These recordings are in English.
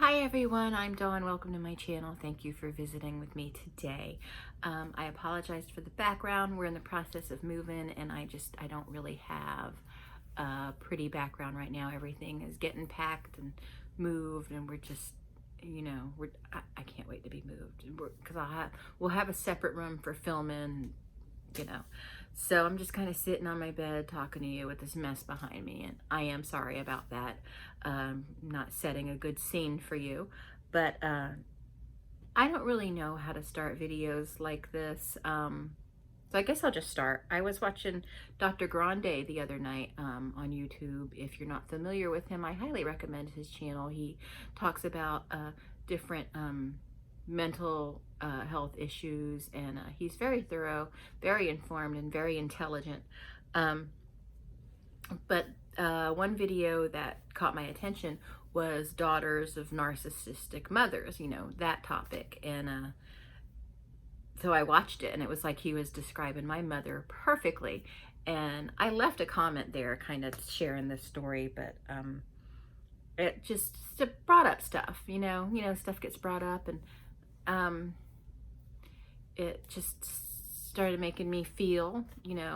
Hi everyone, I'm Dawn. Welcome to my channel. Thank you for visiting with me today. I apologize for the background. We're in the process of moving and I don't really have a pretty background right now. Everything is getting packed and moved and we're just, I can't wait to be moved because we'll have a separate room for filming, So I'm just kind of sitting on my bed talking to you with this mess behind me, and I am sorry about that. Not setting a good scene for you, but I don't really know how to start videos like this. So I guess I'll just start. I was watching Dr. Grande the other night on YouTube. If you're not familiar with him, I highly recommend his channel. He talks about different mental health issues, and he's very thorough, very informed, and very intelligent. But one video that caught my attention was daughters of narcissistic mothers, that topic. And so I watched it, and it was like he was describing my mother perfectly. And I left a comment there kind of sharing this story, but it just brought up stuff, stuff gets brought up, and it just started making me feel,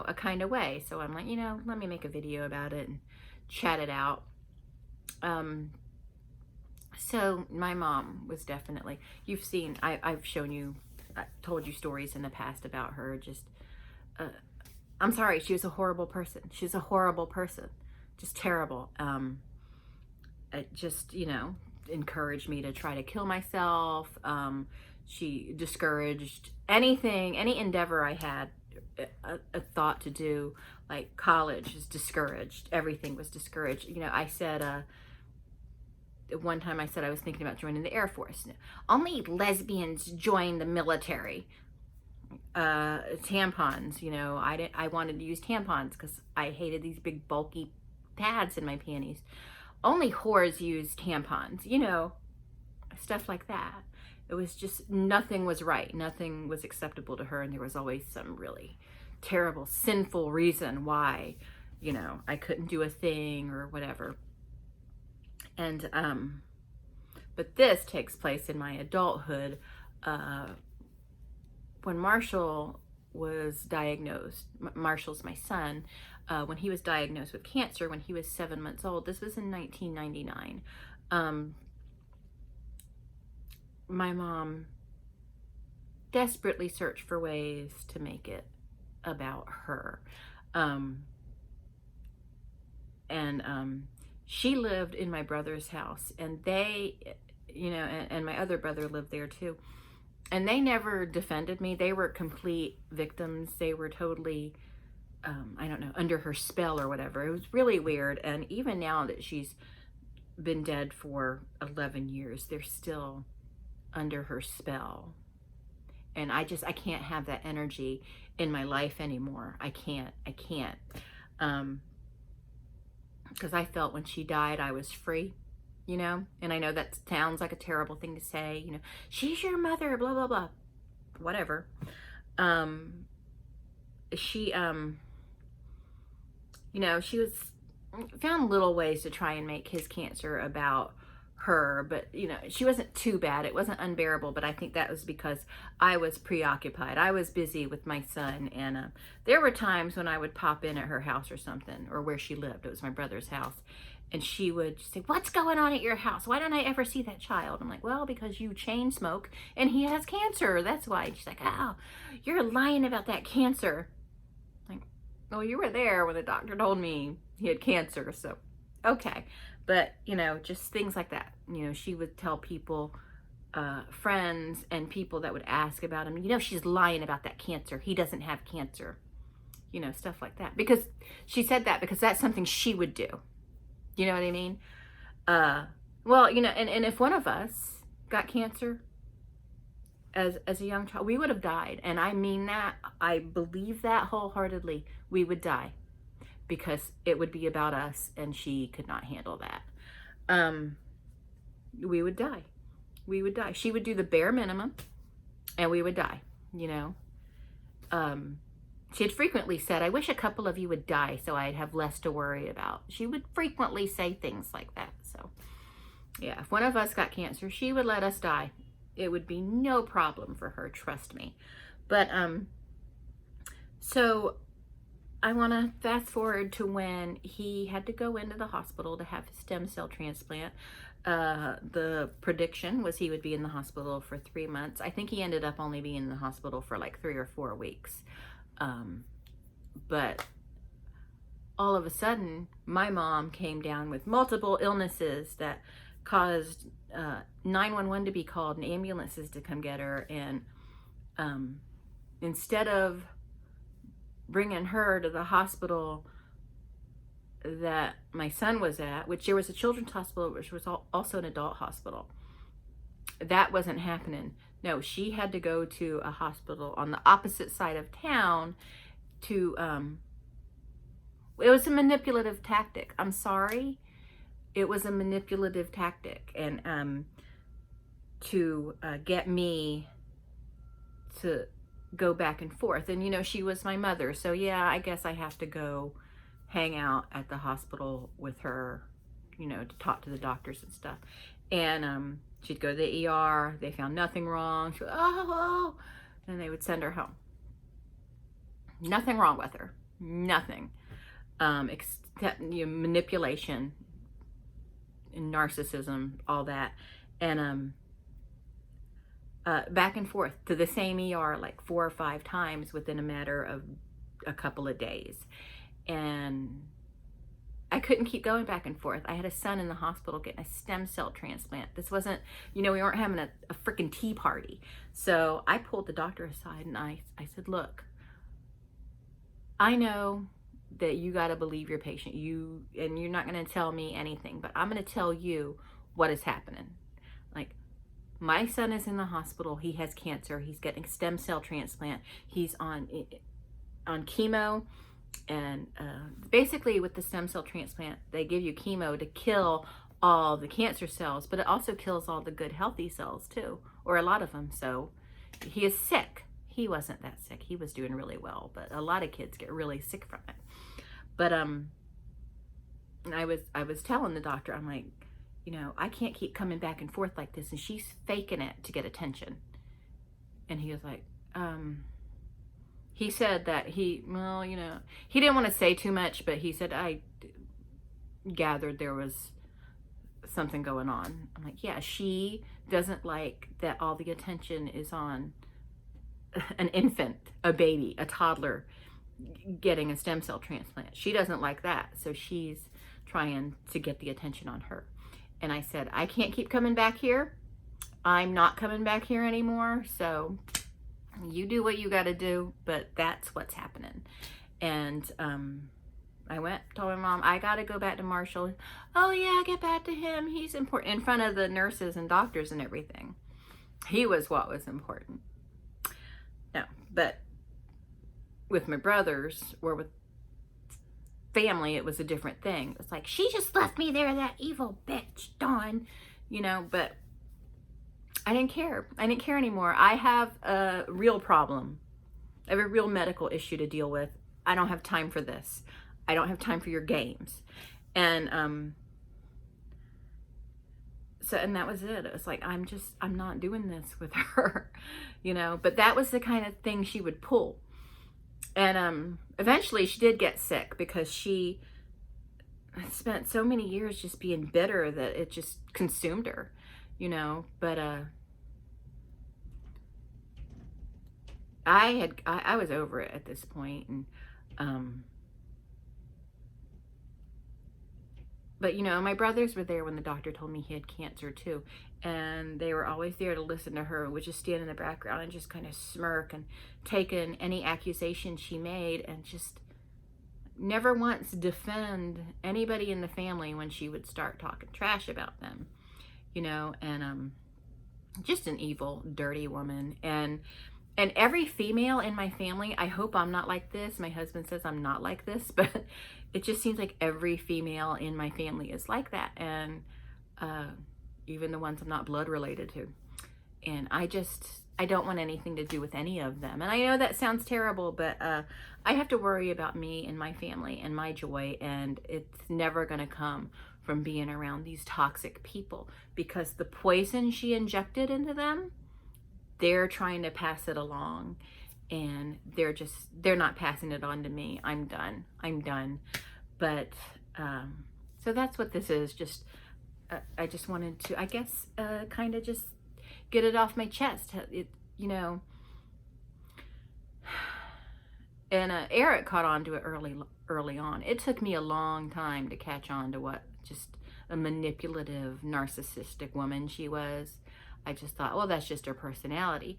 a kind of way. So I'm like, let me make a video about it and chat it out. So my mom was definitely, you've seen, I've shown you, I told you stories in the past about her. Just, I'm sorry, she was a horrible person. She's a horrible person, just terrible. It just, encouraged me to try to kill myself. She discouraged anything, any endeavor I had a thought to do, like college is discouraged. Everything was discouraged. I said, one time I said I was thinking about joining the Air Force. Only lesbians join the military. Tampons, I wanted to use tampons because I hated these big bulky pads in my panties. Only whores use tampons, stuff like that. It was just, nothing was right. Nothing was acceptable to her. And there was always some really terrible, sinful reason why, I couldn't do a thing or whatever. And, but this takes place in my adulthood, when Marshall was diagnosed. Marshall's my son. When he was diagnosed with cancer when he was 7 months old. This was in 1999. My mom desperately searched for ways to make it about her. She lived in my brother's house, and they, and my other brother lived there too. And they never defended me. They were complete victims. They were totally, I don't know, under her spell or whatever. It was really weird. And even now that she's been dead for 11 years, they're still under her spell. And I can't have that energy in my life anymore. I can't. Because I felt when she died, I was free, and I know that sounds like a terrible thing to say, she's your mother, blah, blah, blah, whatever. She, she was found little ways to try and make his cancer about her, but she wasn't too bad. It wasn't unbearable, but I think that was because I was preoccupied. I was busy with my son, and there were times when I would pop in at her house or something, or where she lived. It was my brother's house, and she would say, "What's going on at your house? Why don't I ever see that child?" I'm like, "Well, because you chain smoke and he has cancer, that's why." And she's like, "Oh, you're lying about that cancer." I'm like, "Well, you were there when the doctor told me he had cancer, so okay." But, just things like that. She would tell people, friends and people that would ask about him, she's lying about that cancer. He doesn't have cancer. Stuff like that. Because she said that because that's something she would do. You know what I mean? Well, and if one of us got cancer as a young child, we would have died. And I mean that. I believe that wholeheartedly. We would die. Because it would be about us, and she could not handle that. We would die. We would die. She would do the bare minimum, and we would die, She had frequently said, "I wish a couple of you would die so I'd have less to worry about." She would frequently say things like that. So Yeah, if one of us got cancer, she would let us die. It would be no problem for her, trust me. But so I want to fast forward to when he had to go into the hospital to have his stem cell transplant. The prediction was he would be in the hospital for 3 months. I think he ended up only being in the hospital for like 3 or 4 weeks. But all of a sudden, my mom came down with multiple illnesses that caused 911 to be called and ambulances to come get her. And instead of bringing her to the hospital that my son was at, which there was a children's hospital, which was also an adult hospital, that wasn't happening. No, she had to go to a hospital on the opposite side of town to, it was a manipulative tactic. I'm sorry. It was a manipulative tactic. And to get me to go back and forth. And, you know, she was my mother. So, yeah, I guess I have to go hang out at the hospital with her, you know, to talk to the doctors and stuff. And she'd go to the ER. They found nothing wrong. She'd go, oh, and they would send her home. Nothing wrong with her. Nothing. Except, you know, manipulation and narcissism, all that. And back and forth to the same ER like 4 or 5 times within a matter of a couple of days. And I couldn't keep going back and forth. I had a son in the hospital getting a stem cell transplant. This wasn't, you know, we weren't having a freaking tea party. So I pulled the doctor aside and I said, look, I know that you got to believe your patient. And you're not going to tell me anything, but I'm going to tell you what is happening. Like, my son is in the hospital. He has cancer. He's getting a stem cell transplant. He's on chemo. And basically with the stem cell transplant, they give you chemo to kill all the cancer cells, but it also kills all the good healthy cells too, or a lot of them. So he is sick. He wasn't that sick. He was doing really well, but a lot of kids get really sick from it. But I was telling the doctor, I'm like, you know, I can't keep coming back and forth like this, and she's faking it to get attention. And he was like, he said that well, you know, he didn't want to say too much, but he said, I gathered there was something going on. I'm like, yeah, she doesn't like that all the attention is on an infant, a baby, a toddler getting a stem cell transplant. She doesn't like that. So she's trying to get the attention on her. And I said, I can't keep coming back here. I'm not coming back here anymore. So you do what you got to do, but that's what's happening. And I went, told my mom, I got to go back to Marshall. Oh yeah, get back to him. He's important, in front of the nurses and doctors and everything. He was what was important. No, but with my brothers or with family, it was a different thing. It's like, she just left me there, that evil bitch, Dawn, you know, but I didn't care. I didn't care anymore. I have a real problem. I have a real medical issue to deal with. I don't have time for this. I don't have time for your games. And so, and that was it. It was like, I'm not doing this with her, you know, but that was the kind of thing she would pull. And eventually she did get sick because she spent so many years just being bitter that it just consumed her, you know. But I was over it at this point. And but you know, my brothers were there when the doctor told me he had cancer too, and they were always there to listen to her, would just stand in the background and just kind of smirk and take in any accusation she made, and just never once defend anybody in the family when she would start talking trash about them, you know. And just an evil, dirty woman. And every female in my family, I hope I'm not like this. My husband says I'm not like this, but it just seems like every female in my family is like that. And even the ones I'm not blood related to. And I don't want anything to do with any of them. And I know that sounds terrible, but I have to worry about me and my family and my joy. And it's never going to come from being around these toxic people, because the poison she injected into them, they're trying to pass it along, and they're not passing it on to me. I'm done. But so that's what this is. Just I just wanted to, I guess, kind of just get it off my chest. And Eric caught on to it early on. It took me a long time to catch on to what just a manipulative, narcissistic woman she was. I just thought, well, that's just her personality.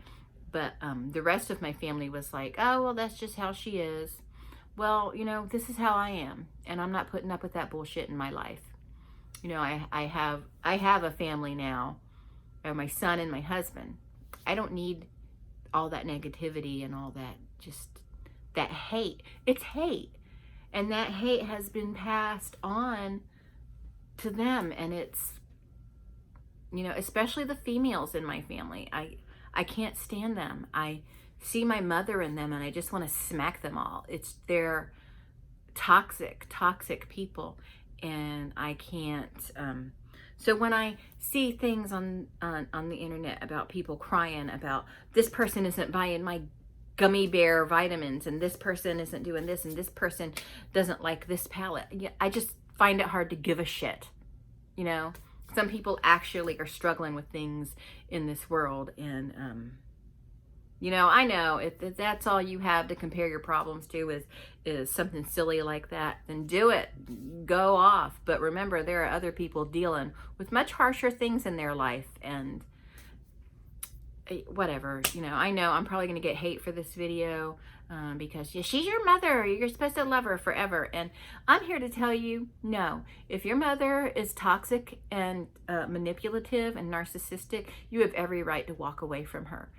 But the rest of my family was like, oh, well, that's just how she is. Well, this is how I am, and I'm not putting up with that bullshit in my life. I have a family now, my son and my husband. I don't need all that negativity and all that, just that hate. It's hate. And that hate has been passed on to them. And it's, especially the females in my family. I can't stand them. I see my mother in them and I just want to smack them all. They're toxic people. And I can't, so when I see things on the internet about people crying about this person isn't buying my gummy bear vitamins, and this person isn't doing this, and this person doesn't like this palette, I just find it hard to give a shit. Some people actually are struggling with things in this world, and I know if that's all you have to compare your problems to is something silly like that, then do it. Go off. But remember, there are other people dealing with much harsher things in their life, and whatever. I know I'm probably going to get hate for this video because she's your mother. You're supposed to love her forever. And I'm here to tell you, no. If your mother is toxic and manipulative and narcissistic, you have every right to walk away from her.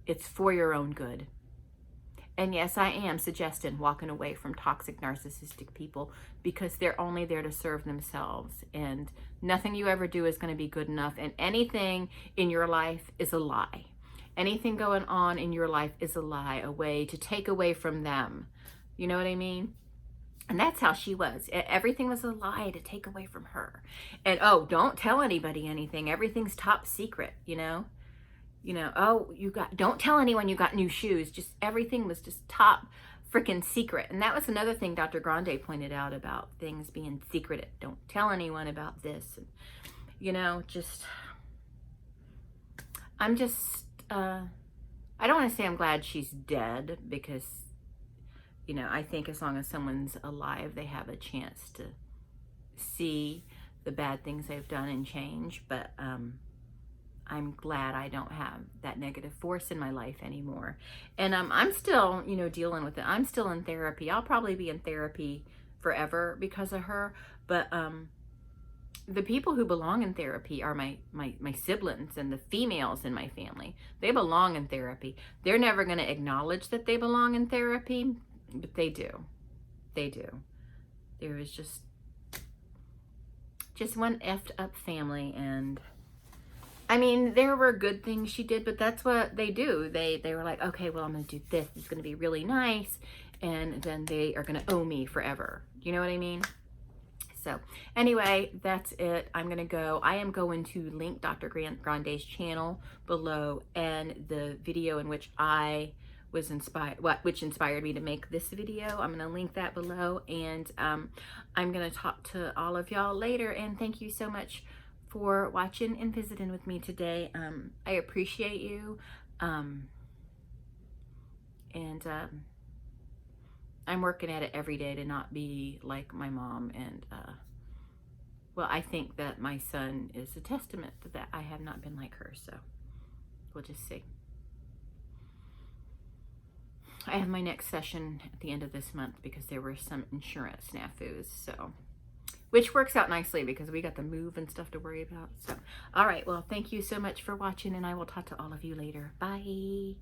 It's for your own good. And yes, I am suggesting walking away from toxic, narcissistic people, because they're only there to serve themselves. And nothing you ever do is going to be good enough. And anything in your life is a lie. Anything going on in your life is a lie, a way to take away from them. You know what I mean? And that's how she was. Everything was a lie to take away from her. And, oh, don't tell anybody anything. Everything's top secret, don't tell anyone you got new shoes. Just everything was just top freaking secret. And that was another thing Dr. Grande pointed out about things being secretive. Don't tell anyone about this. And, I don't want to say I'm glad she's dead, because, I think as long as someone's alive, they have a chance to see the bad things they've done and change. But, I'm glad I don't have that negative force in my life anymore. And I'm still, dealing with it. I'm still in therapy. I'll probably be in therapy forever because of her. But the people who belong in therapy are my siblings and the females in my family. They belong in therapy. They're never going to acknowledge that they belong in therapy, but they do. They do. There is just one effed up family, and I mean, there were good things she did, but that's what they do. They were like, okay, well, I'm going to do this. It's going to be really nice. And then they are going to owe me forever. You know what I mean? So anyway, that's it. I'm going to go. I am going to link Dr. Grande's channel below, and the video in which I was inspired, which inspired me to make this video. I'm going to link that below, and I'm going to talk to all of y'all later. And thank you so much for watching and visiting with me today. I appreciate you. And I'm working at it every day to not be like my mom. And well, I think that my son is a testament to that. I have not been like her, so we'll just see. I have my next session at the end of this month because there were some insurance snafus, so, which works out nicely because we got the move and stuff to worry about. So, all right, well, thank you so much for watching, and I will talk to all of you later. Bye.